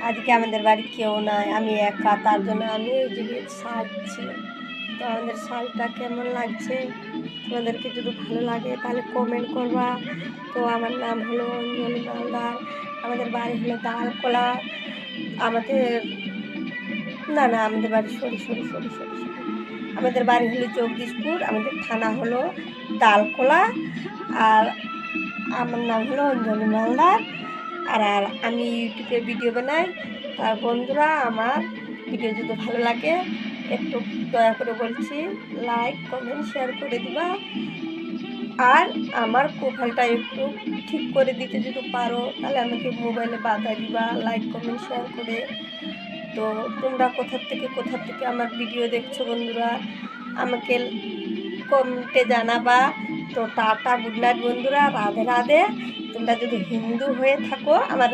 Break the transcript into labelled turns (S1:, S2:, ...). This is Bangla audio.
S1: আজকে আমাদের বাড়ি কেউ নাই, আমি একা, তার জন্য আমি এই দিকে সাজছি। তো আমাদের শাড়িটা কেমন লাগছে তোমাদেরকে যদি ভালো লাগে তাহলে কমেন্ট করবা। তো আমার নাম হলো অঞ্জলি মালদার, আমাদের বাড়ি হলো দালকোলা। আমাদের আমাদের বাড়ি সরি, আমাদের বাড়ি হলো জগদীশপুর, আমাদের থানা হলো দালকোলা, আর আমার নাম হলো অঞ্জলি মালদার। আর আমি ইউটিউবে ভিডিও বানাই। আর বন্ধুরা, আমার ভিডিও যদি ভালো লাগে একটু দয়া করে বলছি লাইক কমেন্ট শেয়ার করে দিবা। আর আমার প্রোফাইলটা একটু ঠিক করে দিতে যদি পারো তাহলে আমাকে মোবাইলে বাধা দিবা লাইক কমেন্ট শেয়ার করে। তো তোমরা কোথা থেকে আমার ভিডিও দেখছো বন্ধুরা, আমাকে কমেন্টে জানাবা। তো টাটা, গুড নাইট বন্ধুরা, রাধে রাধে। তোমরা যদি হিন্দু হয়ে থাকো আমার